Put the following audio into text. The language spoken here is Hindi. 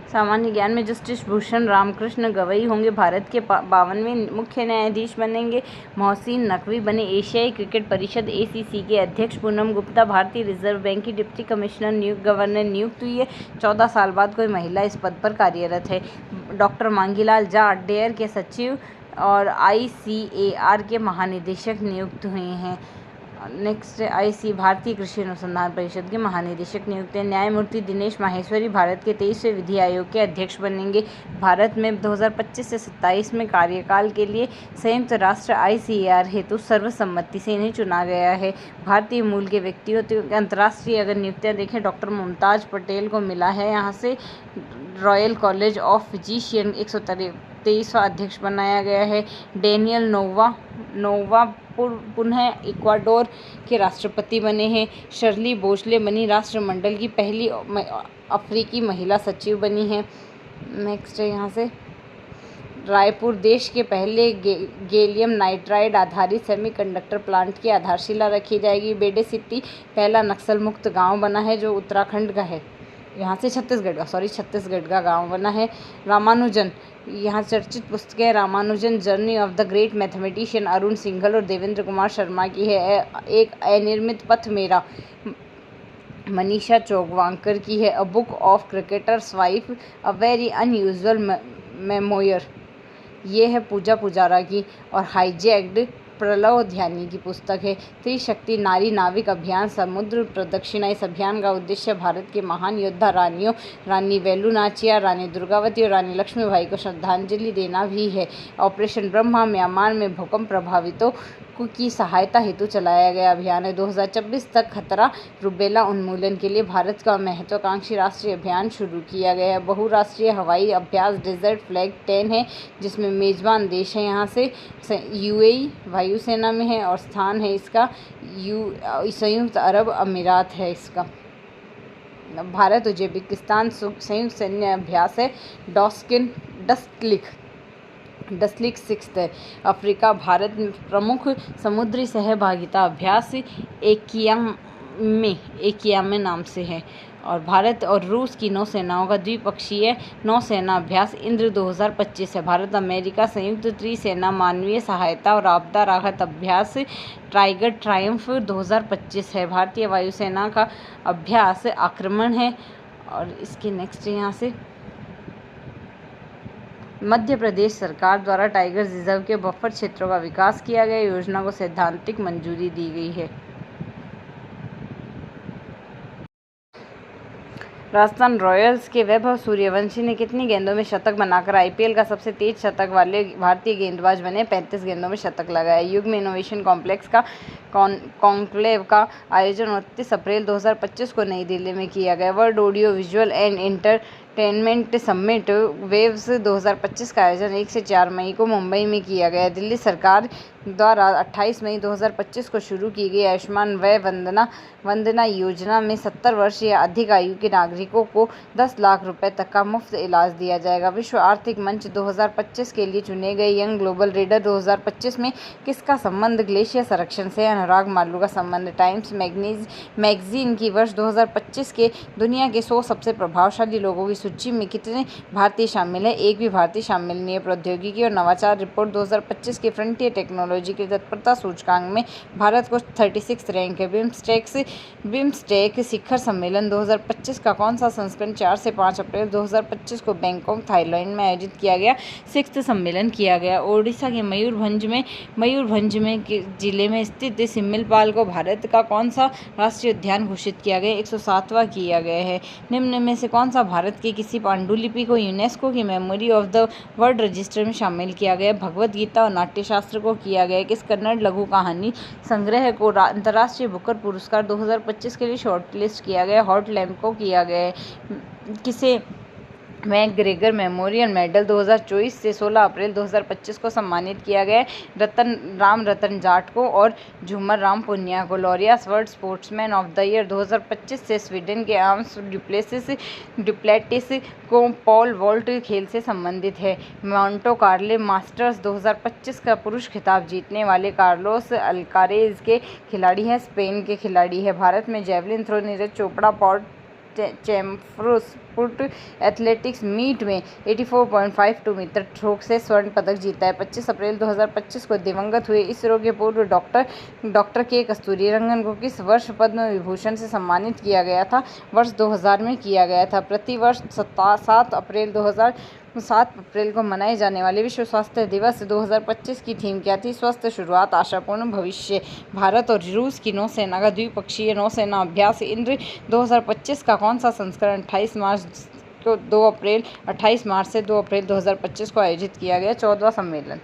सामान्य ज्ञान में जस्टिस भूषण रामकृष्ण गवई होंगे भारत के 52वें मुख्य न्यायाधीश बनेंगे। मोहसिन नकवी बने एशियाई क्रिकेट परिषद ACC के अध्यक्ष। पूनम गुप्ता भारतीय रिजर्व बैंक की डिप्टी कमिश्नर गवर्नर नियुक्त हुई है। 14 साल बाद कोई महिला इस पद पर कार्यरत है। डॉक्टर मांगीलाल जाट डेयर के सचिव और ICAR के महानिदेशक नियुक्त हुए हैं। नेक्स्ट IC भारतीय कृषि अनुसंधान परिषद के महानिदेशक नियुक्त हैं। न्यायमूर्ति दिनेश माहेश्वरी भारत के 23वें विधि आयोग के अध्यक्ष बनेंगे। भारत में 2025 से 27 में कार्यकाल के लिए संयुक्त राष्ट्र ICAR हेतु सर्वसम्मति से इन्हें चुना गया है। भारतीय मूल के व्यक्तियों की अंतर्राष्ट्रीय अगर नियुक्तियां देखें, डॉक्टर मुमताज पटेल को मिला है यहाँ से रॉयल कॉलेज ऑफ फिजिशियन 123वां अध्यक्ष बनाया गया है। डेनियल नोवा पुनः इक्वाडोर के राष्ट्रपति बने हैं। शर्ली बोसले बनी राष्ट्रमंडल की पहली अफ्रीकी महिला सचिव बनी है। नेक्स्ट है यहाँ से रायपुर देश के पहले गैलियम नाइट्राइड आधारित सेमीकंडक्टर प्लांट की आधारशिला रखी जाएगी। बेडे सिटी पहला नक्सल मुक्त गांव बना है जो उत्तराखंड का है, यहाँ से छत्तीसगढ़ का गांव बना है। रामानुजन, यहाँ चर्चित पुस्तकें Ramanujan journey of the great mathematician Arun Singhal और देवेंद्र कुमार शर्मा की है। एक अनिर्मित पथ मेरा मनीषा चौगवांकर की है। A book of cricketers wife a very unusual memoir, ये है पूजा पुजारा की। और हाईजैक्ड प्रलव ध्यानी की पुस्तक है। त्रिशक्ति नारी नाविक अभियान समुद्र प्रदक्षिणा, इस अभियान का उद्देश्य भारत के महान योद्धा रानियों रानी वेलु नाचियार, रानी दुर्गावती और रानी लक्ष्मीबाई को श्रद्धांजलि देना भी है। ऑपरेशन ब्रह्मा म्यांमार में भूकंप प्रभावितों की सहायता हेतु चलाया गया अभियान है। 2026 तक खतरा रुबेला उन्मूलन के लिए भारत का महत्वाकांक्षी राष्ट्रीय अभियान शुरू किया गया है। बहुराष्ट्रीय हवाई अभ्यास डेजर्ट फ्लैग 10 है, जिसमें मेजबान देश है यहाँ से UAE वायुसेना में है और स्थान है इसका संयुक्त अरब अमीरात है इसका। भारत उज्बेकिस्तान संयुक्त सैन्य अभ्यास है डस्लिक 6 है। अफ्रीका भारत में प्रमुख समुद्री सहभागिता अभ्यास एकियामे नाम से है। और भारत और रूस की नौसेनाओं का द्विपक्षीय नौसेना अभ्यास इंद्र 2025 है। भारत अमेरिका संयुक्त त्रिसेना मानवीय सहायता और आपदा राहत अभ्यास टाइगर ट्रायम्फ 2025 है। भारतीय वायुसेना का अभ्यास आक्रमण है। और इसके नेक्स्ट यहाँ से मध्य प्रदेश सरकार द्वारा टाइगर रिजर्व के बफर क्षेत्रों का विकास किया गया। योजना को सैद्धांतिक मंजूरी दी गई है। राजस्थान रॉयल्स के वैभव सूर्यवंशी ने कितनी गेंदों में शतक बनाकर IPL का सबसे तेज शतक वाले भारतीय गेंदबाज बने? 35 गेंदों में शतक लगाया। युग्म इनोवेशन कॉम्प्लेक्स का कॉन्क्लेव का आयोजन 29 अप्रैल 2025 को नई दिल्ली में किया गया। World audio visual and entertainment summit waves 2025 का आयोजन 1 से 4 मई को मुंबई में किया गया। दिल्ली सरकार द्वारा 28 मई 2025 को शुरू की गई आयुष्मान वय वंदना योजना में 70 वर्ष या अधिक आयु के नागरिकों को 10 लाख रुपए तक का मुफ्त इलाज दिया जाएगा। विश्व आर्थिक मंच 2025 के लिए चुने गए यंग ग्लोबल लीडर 2025 में किसका संबंध ग्लेशियर संरक्षण से? अनुराग मालू का संबंध। टाइम्स मैगजीन की वर्ष 2025 के दुनिया के 100 सबसे प्रभावशाली लोगों की सूची में कितने भारतीय शामिल है? एक भी भारतीय शामिल नहीं है। प्रौद्योगिकी और नवाचार रिपोर्ट 2025 के फ्रंटियर टेक्नोलॉजी की तत्परता सूचकांक में भारत को 36 रैंक है। बिम्स्टेक शिखर सम्मेलन 2025 का कौन सा संस्करण 4 से 5 अप्रैल 2025 को बैंकॉक थाईलैंड में आयोजित किया गया? 6th सम्मेलन किया गया। ओडिशा के मयूरभंज में जिले में स्थित सिम्मिलपाल को भारत का कौन सा राष्ट्रीय उद्यान घोषित किया गया? 107वां किया गया है। निम्न में से कौन सा भारत के किसी पांडुलिपि को यूनेस्को की memory of the world register में शामिल किया गया? भगवद गीता और नाट्यशास्त्र को किया गया। किस कन्नड़ लघु कहानी संग्रह को अंतर्राष्ट्रीय बुकर पुरस्कार 2025 के लिए शॉर्टलिस्ट किया गया? हॉट लैम्प को किया गया है। किसे मैकग्रेगर मेमोरियल मेडल 2024 से 16 अप्रैल 2025 को सम्मानित किया गया? रतन जाट को और झूमर राम पुनिया को। Laureus world sportsman of the year 2025 से स्वीडन के आर्म्स डुप्लेटिस को पॉल वॉल्ट खेल से संबंधित है। मोंटे कार्लो मास्टर्स 2025 का पुरुष खिताब जीतने वाले कार्लोस अल्कारेज के खिलाड़ी हैं, स्पेन के खिलाड़ी है। भारत में जेवलिन थ्रो नीरज चोपड़ा चैम्फोर्सपुट एथलेटिक्स मीट में 84.52 मीटर थ्रो से स्वर्ण पदक जीता है। 25 अप्रैल 2025 को दिवंगत हुए इसरो के पूर्व डॉक्टर के कस्तूरीरंगन को किस वर्ष पद्म विभूषण से सम्मानित किया गया था? वर्ष 2000 में किया गया था। प्रतिवर्ष 7 अप्रैल को मनाए जाने वाले विश्व स्वास्थ्य दिवस 2025 की थीम क्या थी? स्वस्थ शुरुआत, आशापूर्ण भविष्य। भारत और रूस की नौसेना का द्विपक्षीय नौसेना अभ्यास इंद्र 2025 का कौन सा संस्करण 28 मार्च से 2 अप्रैल 2025 को आयोजित किया गया? 14वां सम्मेलन।